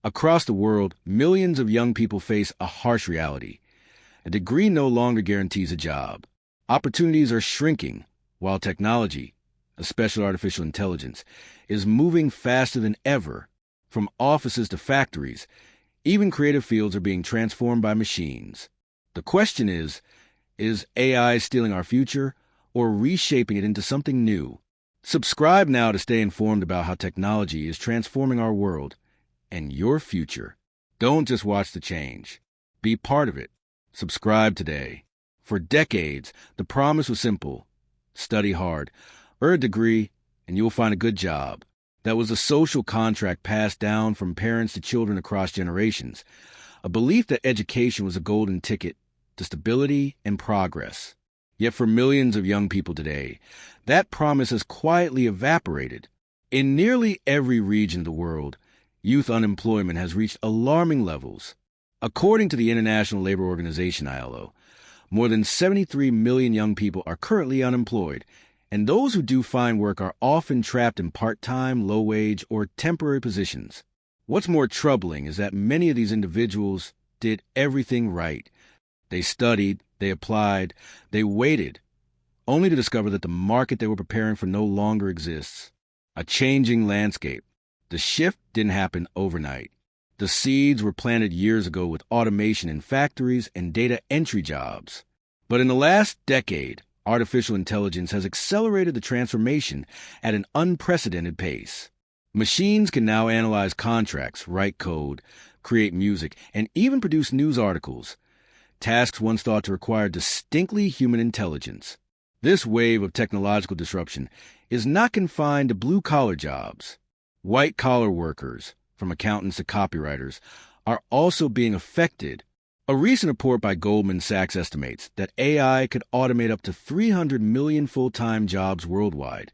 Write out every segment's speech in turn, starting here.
Across the world, millions of young people face a harsh reality. A degree no longer guarantees a job. Opportunities are shrinking, while technology, especially artificial intelligence, is moving faster than ever. From offices to factories, even creative fields are being transformed by machines. The question is AI stealing our future or reshaping it into something new? Subscribe now to stay informed about how technology is transforming our world and your future. Don't just watch the change. Be part of it. Subscribe today. For decades, the promise was simple. Study hard, earn a degree, and you'll find a good job. That was a social contract passed down from parents to children across generations. A belief that education was a golden ticket to stability and progress. Yet for millions of young people today, that promise has quietly evaporated. In nearly every region of the world, youth unemployment has reached alarming levels. According to the International Labor Organization, ILO, more than 73 million young people are currently unemployed, and those who do find work are often trapped in part-time, low-wage, or temporary positions. What's more troubling is that many of these individuals did everything right. They studied, they applied, they waited, only to discover that the market they were preparing for no longer exists. A changing landscape. The shift didn't happen overnight. The seeds were planted years ago with automation in factories and data entry jobs. But in the last decade, artificial intelligence has accelerated the transformation at an unprecedented pace. Machines can now analyze contracts, write code, create music, and even produce news articles. Tasks once thought to require distinctly human intelligence. This wave of technological disruption is not confined to blue-collar jobs. White-collar workers, from accountants to copywriters, are also being affected. A recent report by Goldman Sachs estimates that AI could automate up to 300 million full-time jobs worldwide,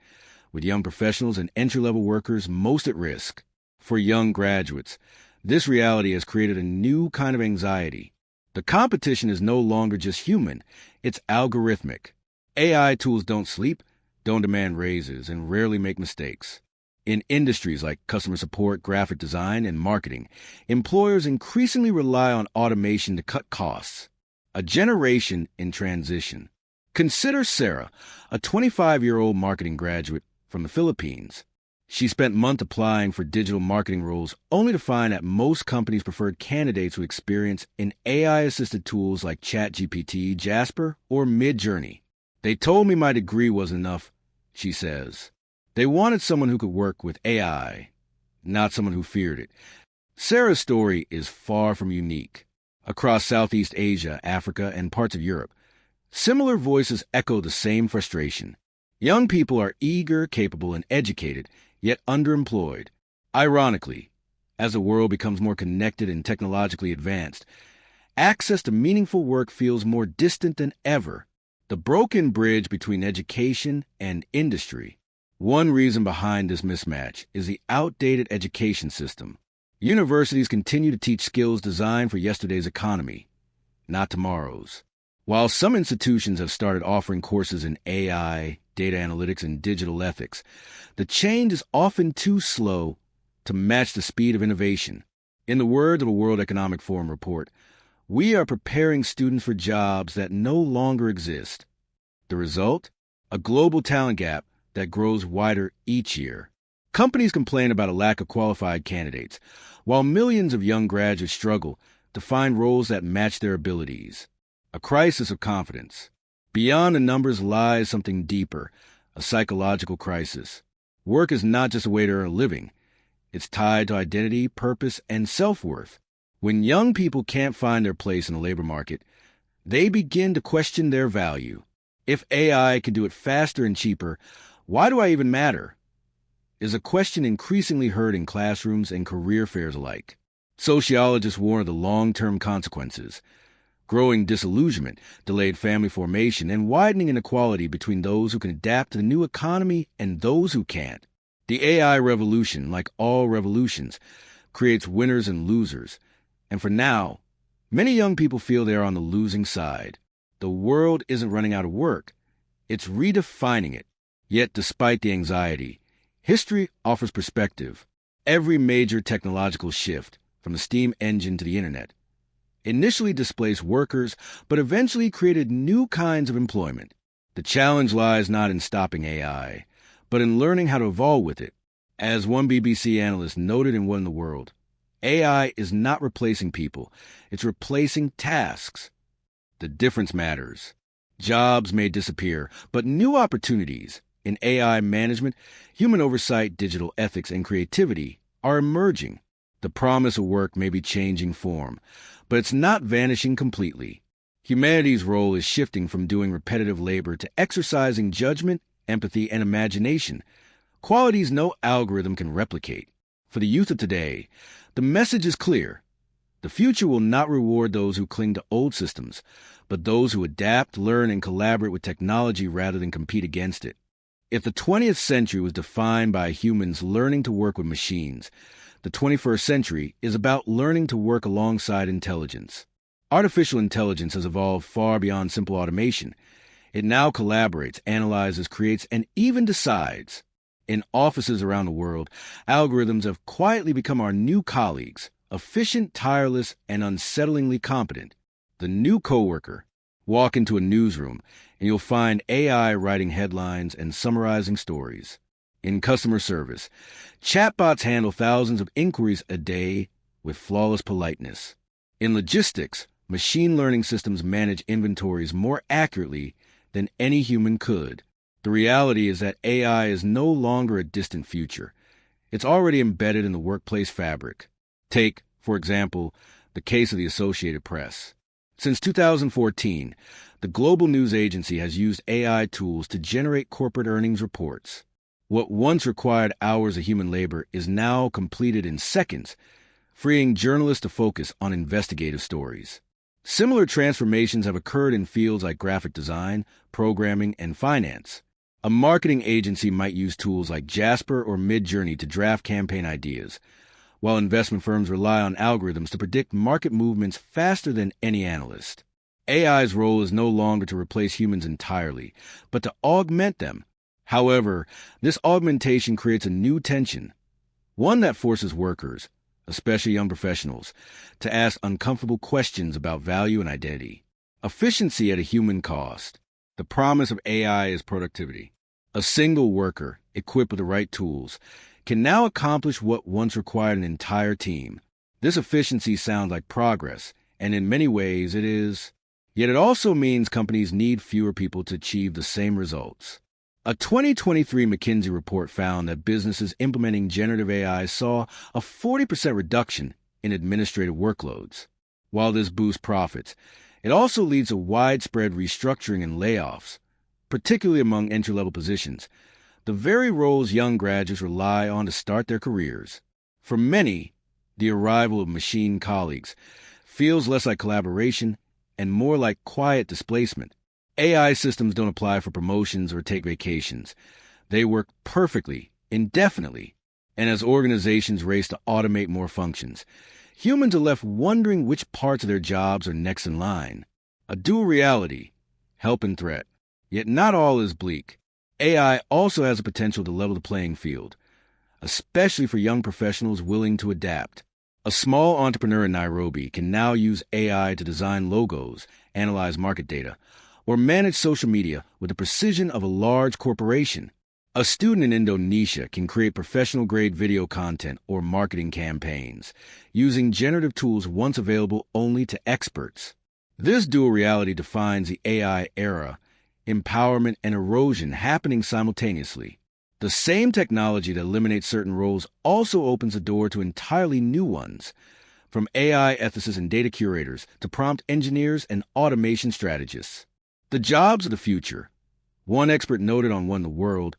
with young professionals and entry-level workers most at risk. For young graduates, this reality has created a new kind of anxiety. The competition is no longer just human, it's algorithmic. AI tools don't sleep, don't demand raises, and rarely make mistakes. In industries like customer support, graphic design, and marketing, employers increasingly rely on automation to cut costs. A generation in transition. Consider Sarah, a 25-year-old marketing graduate from the Philippines. She spent months applying for digital marketing roles only to find that most companies preferred candidates with experience in AI-assisted tools like ChatGPT, Jasper, or Midjourney. They told me my degree wasn't enough, she says. They wanted someone who could work with AI, not someone who feared it. Sarah's story is far from unique. Across Southeast Asia, Africa, and parts of Europe, similar voices echo the same frustration. Young people are eager, capable, and educated, yet underemployed. Ironically, as the world becomes more connected and technologically advanced, access to meaningful work feels more distant than ever. The broken bridge between education and industry. One reason behind this mismatch is the outdated education system. Universities continue to teach skills designed for yesterday's economy, not tomorrow's. While some institutions have started offering courses in AI, data analytics, and digital ethics, the change is often too slow to match the speed of innovation. In the words of a World Economic Forum report, we are preparing students for jobs that no longer exist. The result? A global talent gap that grows wider each year. Companies complain about a lack of qualified candidates, while millions of young graduates struggle to find roles that match their abilities. A crisis of confidence. Beyond the numbers lies something deeper, a psychological crisis. Work is not just a way to earn a living. It's tied to identity, purpose, and self-worth. When young people can't find their place in the labor market, they begin to question their value. If AI can do it faster and cheaper, why do I even matter? Is a question increasingly heard in classrooms and career fairs alike. Sociologists warn of the long-term consequences. Growing disillusionment, delayed family formation, and widening inequality between those who can adapt to the new economy and those who can't. The AI revolution, like all revolutions, creates winners and losers. And for now, many young people feel they are on the losing side. The world isn't running out of work. It's redefining it. Yet, despite the anxiety, history offers perspective. Every major technological shift, from the steam engine to the internet, initially displaced workers, but eventually created new kinds of employment. The challenge lies not in stopping AI, but in learning how to evolve with it. As one BBC analyst noted in What in the World, AI is not replacing people, it's replacing tasks. The difference matters. Jobs may disappear, but new opportunities in AI management, human oversight, digital ethics, and creativity are emerging. The promise of work may be changing form, but it's not vanishing completely. Humanity's role is shifting from doing repetitive labor to exercising judgment, empathy, and imagination, qualities no algorithm can replicate. For the youth of today, the message is clear. The future will not reward those who cling to old systems, but those who adapt, learn, and collaborate with technology rather than compete against it. If the 20th century was defined by humans learning to work with machines, the 21st century is about learning to work alongside intelligence. Artificial intelligence has evolved far beyond simple automation. It now collaborates, analyzes, creates, and even decides. In offices around the world, algorithms have quietly become our new colleagues, efficient, tireless, and unsettlingly competent. The new coworker. Walk into a newsroom, and you'll find AI writing headlines and summarizing stories. In customer service, chatbots handle thousands of inquiries a day with flawless politeness. In logistics, machine learning systems manage inventories more accurately than any human could. The reality is that AI is no longer a distant future. It's already embedded in the workplace fabric. Take, for example, the case of the Associated Press. Since 2014, the global news agency has used AI tools to generate corporate earnings reports. What once required hours of human labor is now completed in seconds, freeing journalists to focus on investigative stories. Similar transformations have occurred in fields like graphic design, programming, and finance. A marketing agency might use tools like Jasper or Midjourney to draft campaign ideas, while investment firms rely on algorithms to predict market movements faster than any analyst. AI's role is no longer to replace humans entirely, but to augment them. However, this augmentation creates a new tension, one that forces workers, especially young professionals, to ask uncomfortable questions about value and identity. Efficiency at a human cost. The promise of AI is productivity. A single worker, equipped with the right tools, can now accomplish what once required an entire team. This efficiency sounds like progress, and in many ways it is. Yet it also means companies need fewer people to achieve the same results. A 2023 McKinsey report found that businesses implementing generative AI saw a 40% reduction in administrative workloads. While this boosts profits, it also leads to widespread restructuring and layoffs, particularly among entry-level positions, the very roles young graduates rely on to start their careers. For many, the arrival of machine colleagues feels less like collaboration and more like quiet displacement. AI systems don't apply for promotions or take vacations. They work perfectly, indefinitely. And as organizations race to automate more functions, humans are left wondering which parts of their jobs are next in line. A dual reality, help and threat. Yet not all is bleak. AI also has the potential to level the playing field, especially for young professionals willing to adapt. A small entrepreneur in Nairobi can now use AI to design logos, analyze market data, or manage social media with the precision of a large corporation. A student in Indonesia can create professional-grade video content or marketing campaigns using generative tools once available only to experts. This dual reality defines the AI era, empowerment and erosion happening simultaneously. The same technology that eliminates certain roles also opens the door to entirely new ones, from AI ethicists and data curators to prompt engineers and automation strategists. The jobs of the future, one expert noted on What in the World,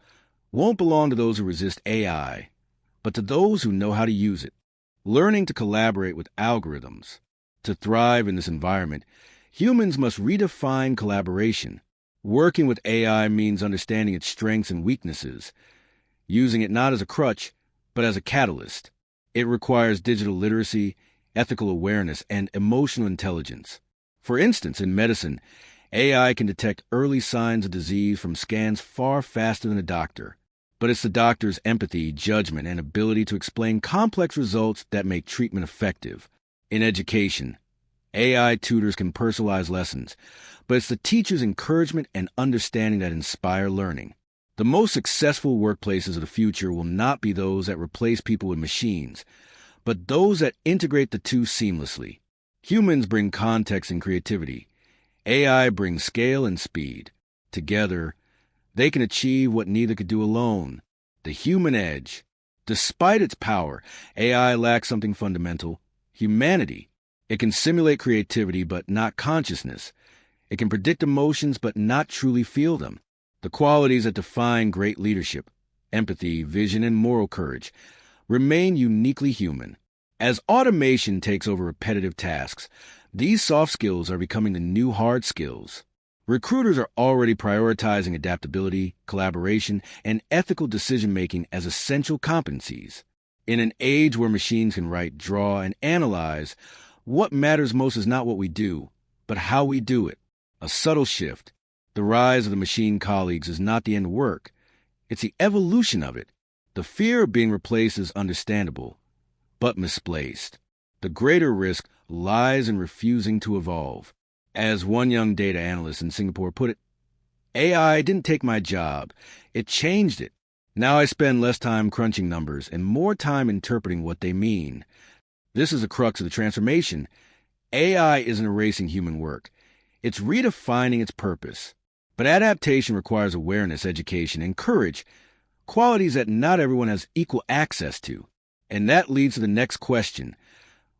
won't belong to those who resist AI, but to those who know how to use it, learning to collaborate with algorithms. To thrive in this environment, humans must redefine collaboration. Working with AI means understanding its strengths and weaknesses, using it not as a crutch, but as a catalyst. It requires digital literacy, ethical awareness, and emotional intelligence. For instance, in medicine, AI can detect early signs of disease from scans far faster than a doctor. but it's the doctor's empathy, judgment, and ability to explain complex results that make treatment effective. In education, AI tutors can personalize lessons, but it's the teacher's encouragement and understanding that inspire learning. The most successful workplaces of the future will not be those that replace people with machines, but those that integrate the two seamlessly. Humans bring context and creativity. AI brings scale and speed. Together, they can achieve what neither could do alone: the human edge. Despite its power, AI lacks something fundamental: humanity. It can simulate creativity but not consciousness. It can predict emotions but not truly feel them. The qualities that define great leadership, empathy, vision, and moral courage, remain uniquely human. As automation takes over repetitive tasks, these soft skills are becoming the new hard skills. Recruiters are already prioritizing adaptability, collaboration, and ethical decision-making as essential competencies. In an age where machines can write, draw, and analyze, what matters most is not what we do, but how we do it. A subtle shift. The rise of the machine colleagues is not the end of work. It's the evolution of it. The fear of being replaced is understandable, but misplaced. The greater risk lies in refusing to evolve. As one young data analyst in Singapore put it, AI didn't take my job, it changed it. Now I spend less time crunching numbers and more time interpreting what they mean. This is the crux of the transformation. AI isn't erasing human work. It's redefining its purpose. But adaptation requires awareness, education, and courage, qualities that not everyone has equal access to. And that leads to the next question.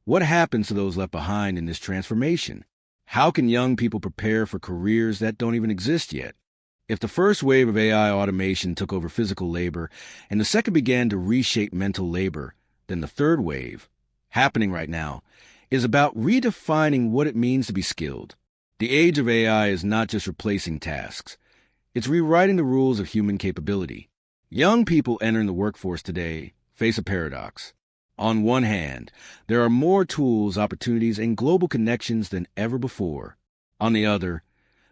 What happens to those left behind in this transformation? How can young people prepare for careers that don't even exist yet? If the first wave of AI automation took over physical labor and the second began to reshape mental labor, then the third wave, happening right now, is about redefining what it means to be skilled. The age of AI is not just replacing tasks. It's rewriting the rules of human capability. Young people entering the workforce today face a paradox. On one hand, there are more tools, opportunities, and global connections than ever before. On the other,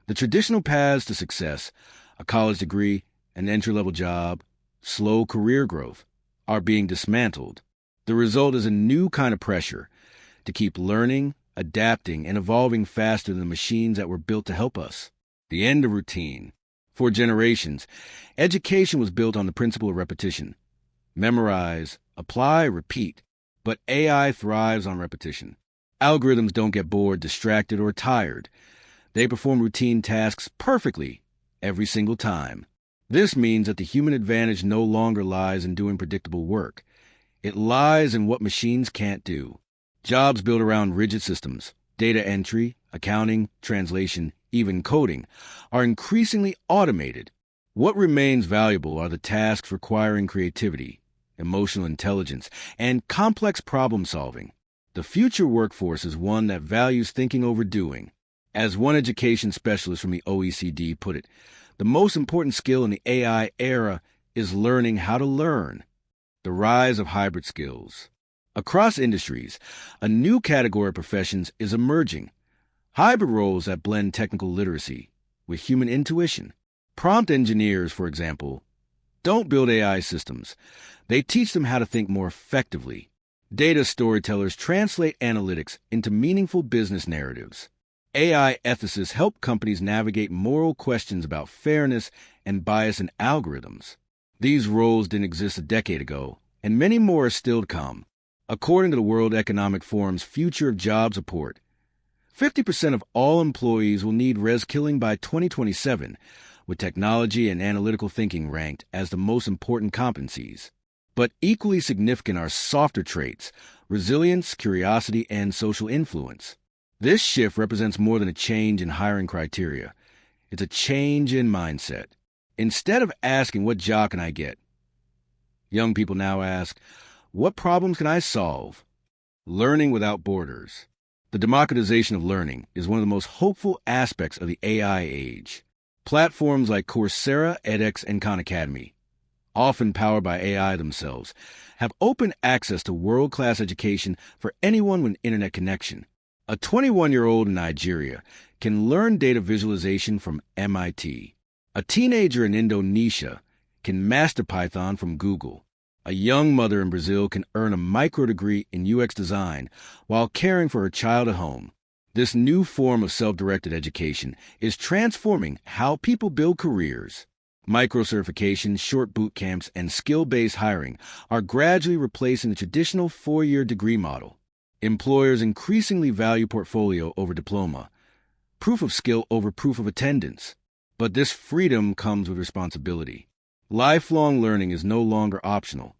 the traditional paths to success, a college degree, an entry-level job, slow career growth, are being dismantled. The result is a new kind of pressure to keep learning, adapting, and evolving faster than the machines that were built to help us. The end of routine. For generations, education was built on the principle of repetition. Memorize, apply, repeat. But AI thrives on repetition. Algorithms don't get bored, distracted, or tired. They perform routine tasks perfectly every single time. This means that the human advantage no longer lies in doing predictable work. It lies in what machines can't do. Jobs built around rigid systems, data entry, accounting, translation, even coding, are increasingly automated. What remains valuable are the tasks requiring creativity, emotional intelligence, and complex problem-solving. The future workforce is one that values thinking over doing. As one education specialist from the OECD put it, the most important skill in the AI era is learning how to learn. The rise of hybrid skills. Across industries, a new category of professions is emerging. Hybrid roles that blend technical literacy with human intuition. Prompt engineers, for example, don't build AI systems. They teach them how to think more effectively. Data storytellers translate analytics into meaningful business narratives. AI ethicists help companies navigate moral questions about fairness and bias in algorithms. These roles didn't exist a decade ago, and many more are still to come. According to the World Economic Forum's Future of Jobs report, 50% of all employees will need reskilling by 2027, with technology and analytical thinking ranked as the most important competencies. But equally significant are softer traits, resilience, curiosity, and social influence. This shift represents more than a change in hiring criteria. It's a change in mindset. Instead of asking, "What job can I get?" young people now ask, "What problems can I solve?" Learning without borders. The democratization of learning is one of the most hopeful aspects of the AI age. Platforms like Coursera, edX, and Khan Academy, often powered by AI themselves, have open access to world-class education for anyone with an internet connection. A 21-year-old in Nigeria can learn data visualization from MIT. A teenager in Indonesia can master Python from Google. A young mother in Brazil can earn a micro degree in UX design while caring for her child at home. This new form of self-directed education is transforming how people build careers. Micro-certifications, short boot camps, and skill-based hiring are gradually replacing the traditional four-year degree model. Employers increasingly value portfolio over diploma, proof of skill over proof of attendance. But this freedom comes with responsibility. Lifelong learning is no longer optional.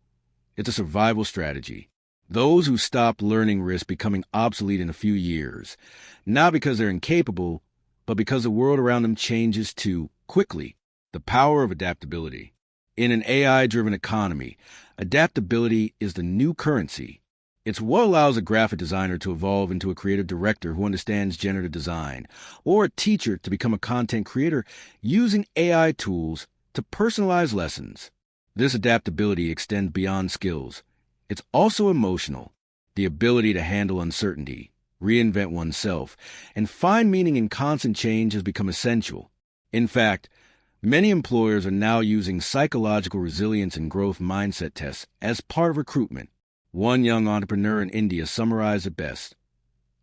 It's a survival strategy. Those who stop learning risk becoming obsolete in a few years, not because they're incapable, but because the world around them changes too quickly. The power of adaptability. In an AI-driven economy, adaptability is the new currency. It's what allows a graphic designer to evolve into a creative director who understands generative design, or a teacher to become a content creator using AI tools to personalize lessons. This adaptability extends beyond skills. It's also emotional. The ability to handle uncertainty, reinvent oneself, and find meaning in constant change has become essential. In fact, many employers are now using psychological resilience and growth mindset tests as part of recruitment. One young entrepreneur in India summarized it best.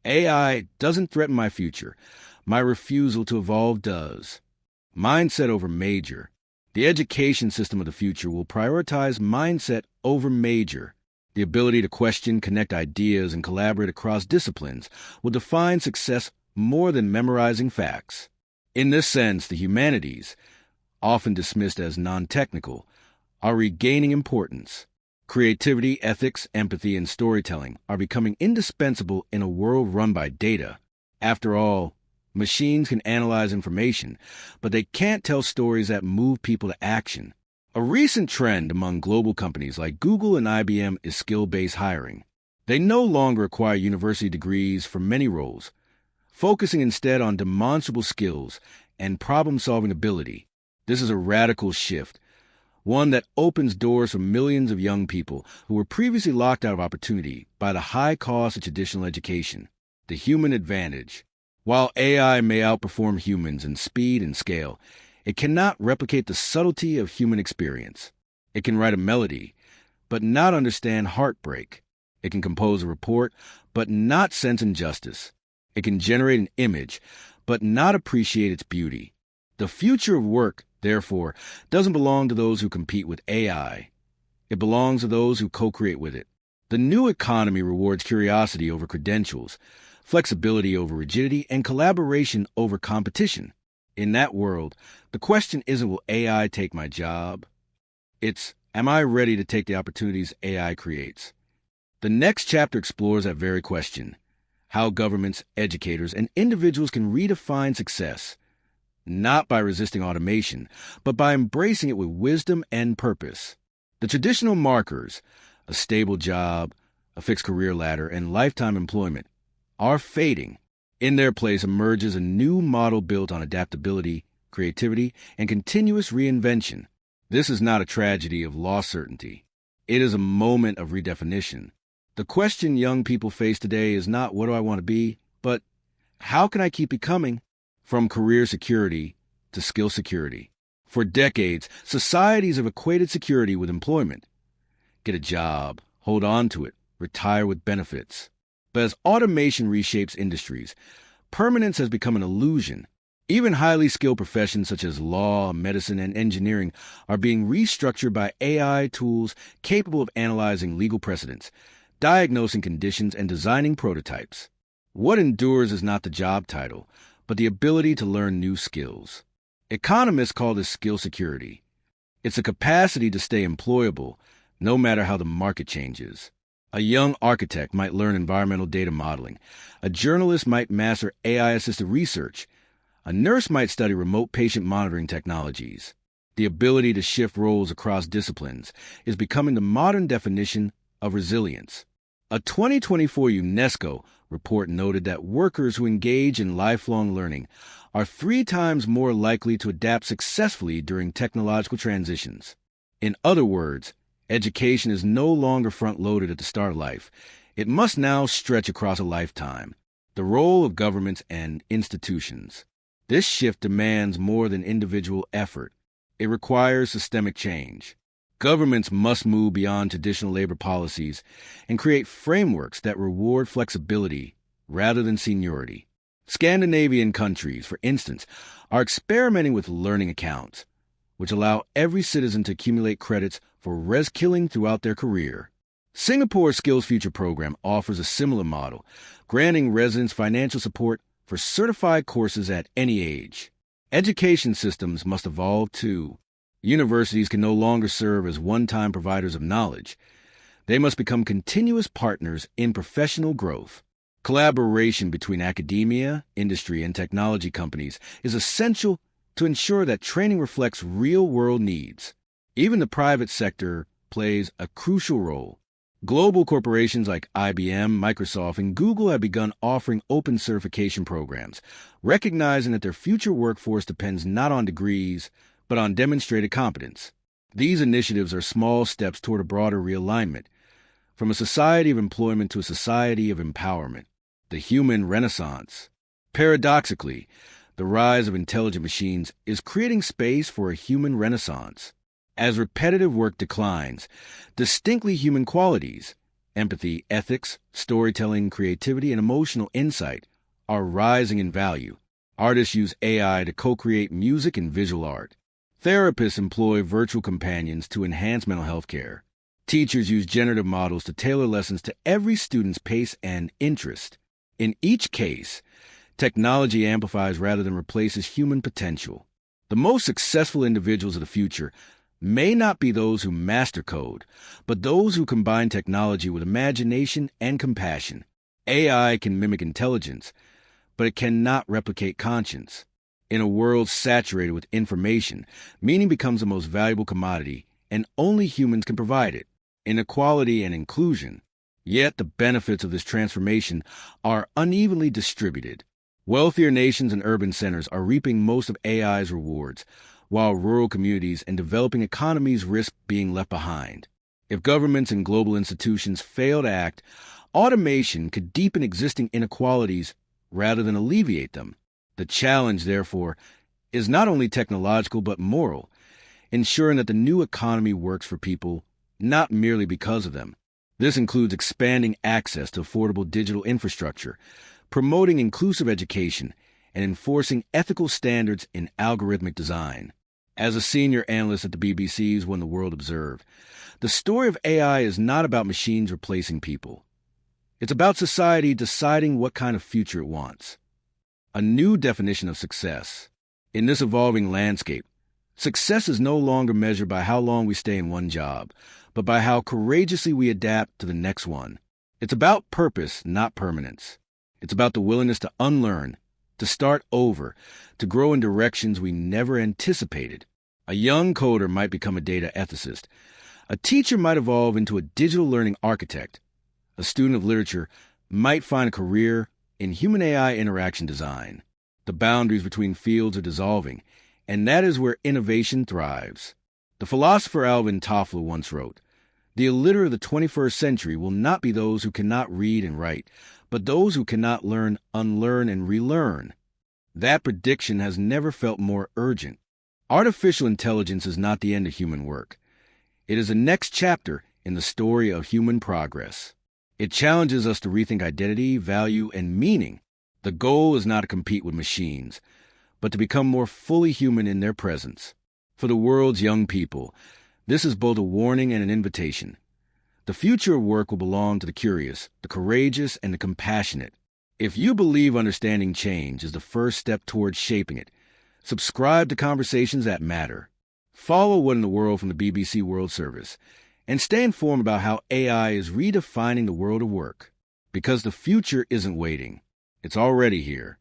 AI doesn't threaten my future. My refusal to evolve does. Mindset over major. The education system of the future will prioritize mindset over major. The ability to question, connect ideas, and collaborate across disciplines will define success more than memorizing facts. In this sense, the humanities, often dismissed as non-technical, are regaining importance. Creativity, ethics, empathy, and storytelling are becoming indispensable in a world run by data. After all, machines can analyze information, but they can't tell stories that move people to action. A recent trend among global companies like Google and IBM is skill-based hiring. They no longer require university degrees for many roles, focusing instead on demonstrable skills and problem-solving ability. This is a radical shift, one that opens doors for millions of young people who were previously locked out of opportunity by the high cost of traditional education. The human advantage. While AI may outperform humans in speed and scale, it cannot replicate the subtlety of human experience. It can write a melody, but not understand heartbreak. It can compose a report, but not sense injustice. It can generate an image, but not appreciate its beauty. The future of work, therefore, doesn't belong to those who compete with AI. It belongs to those who co-create with it. The new economy rewards curiosity over credentials, flexibility over rigidity, and collaboration over competition. In that world, the question isn't, will AI take my job? It's, am I ready to take the opportunities AI creates? The next chapter explores that very question, how governments, educators, and individuals can redefine success, not by resisting automation, but by embracing it with wisdom and purpose. The traditional markers, a stable job, a fixed career ladder, and lifetime employment, are fading. In their place emerges a new model built on adaptability, creativity, and continuous reinvention. This is not a tragedy of lost certainty. It is a moment of redefinition. The question young people face today is not what do I want to be, but how can I keep becoming? From career security to skill security. For decades, societies have equated security with employment. Get a job, hold on to it, retire with benefits. But as automation reshapes industries, permanence has become an illusion. Even highly skilled professions such as law, medicine, and engineering are being restructured by AI tools capable of analyzing legal precedents, diagnosing conditions, and designing prototypes. What endures is not the job title, but the ability to learn new skills. Economists call this skill security. It's a capacity to stay employable, no matter how the market changes. A young architect might learn environmental data modeling. A journalist might master AI-assisted research. A nurse might study remote patient monitoring technologies. The ability to shift roles across disciplines is becoming the modern definition of resilience. A 2024 UNESCO report noted that workers who engage in lifelong learning are 3 times more likely to adapt successfully during technological transitions. In other words, education is no longer front-loaded at the start of life. It must now stretch across a lifetime. The role of governments and institutions. This shift demands more than individual effort. It requires systemic change. Governments must move beyond traditional labor policies and create frameworks that reward flexibility rather than seniority. Scandinavian countries, for instance, are experimenting with learning accounts, which allow every citizen to accumulate credits for reskilling throughout their career. Singapore's Skills Future program offers a similar model, granting residents financial support for certified courses at any age. Education systems must evolve too. Universities can no longer serve as one-time providers of knowledge. They must become continuous partners in professional growth. Collaboration between academia, industry, and technology companies is essential to ensure that training reflects real-world needs. Even the private sector plays a crucial role. Global corporations like IBM, Microsoft, and Google have begun offering open certification programs, recognizing that their future workforce depends not on degrees, but on demonstrated competence. These initiatives are small steps toward a broader realignment, from a society of employment to a society of empowerment, the human renaissance. Paradoxically, the rise of intelligent machines is creating space for a human renaissance. As repetitive work declines, distinctly human qualities, empathy, ethics, storytelling, creativity, and emotional insight are rising in value. Artists use AI to co-create music and visual art. Therapists employ virtual companions to enhance mental health care. Teachers use generative models to tailor lessons to every student's pace and interest. In each case, technology amplifies rather than replaces human potential. The most successful individuals of the future may not be those who master code, but those who combine technology with imagination and compassion. AI can mimic intelligence, but it cannot replicate conscience. In a world saturated with information, meaning becomes the most valuable commodity, and only humans can provide it. Inequality and inclusion. Yet the benefits of this transformation are unevenly distributed. Wealthier nations and urban centers are reaping most of AI's rewards, while rural communities and developing economies risk being left behind. If governments and global institutions fail to act, automation could deepen existing inequalities rather than alleviate them. The challenge, therefore, is not only technological but moral, ensuring that the new economy works for people, not merely because of them. This includes expanding access to affordable digital infrastructure, promoting inclusive education, and enforcing ethical standards in algorithmic design. As a senior analyst at the BBC's When the World Observed, the story of AI is not about machines replacing people. It's about society deciding what kind of future it wants. A new definition of success. In this evolving landscape, success is no longer measured by how long we stay in one job, but by how courageously we adapt to the next one. It's about purpose, not permanence. It's about the willingness to unlearn, to start over, to grow in directions we never anticipated. A young coder might become a data ethicist. A teacher might evolve into a digital learning architect. A student of literature might find a career in human-AI interaction design. The boundaries between fields are dissolving, and that is where innovation thrives. The philosopher Alvin Toffler once wrote, "The illiterate of the 21st century will not be those who cannot read and write, but those who cannot learn, unlearn, and relearn." That prediction has never felt more urgent. Artificial intelligence is not the end of human work. It is the next chapter in the story of human progress. It challenges us to rethink identity, value, and meaning. The goal is not to compete with machines, but to become more fully human in their presence. For the world's young people, this is both a warning and an invitation. The future of work will belong to the curious, the courageous, and the compassionate. If you believe understanding change is the first step towards shaping it, subscribe to Conversations That Matter. Follow What in the World from the BBC World Service, and stay informed about how AI is redefining the world of work. Because the future isn't waiting. It's already here.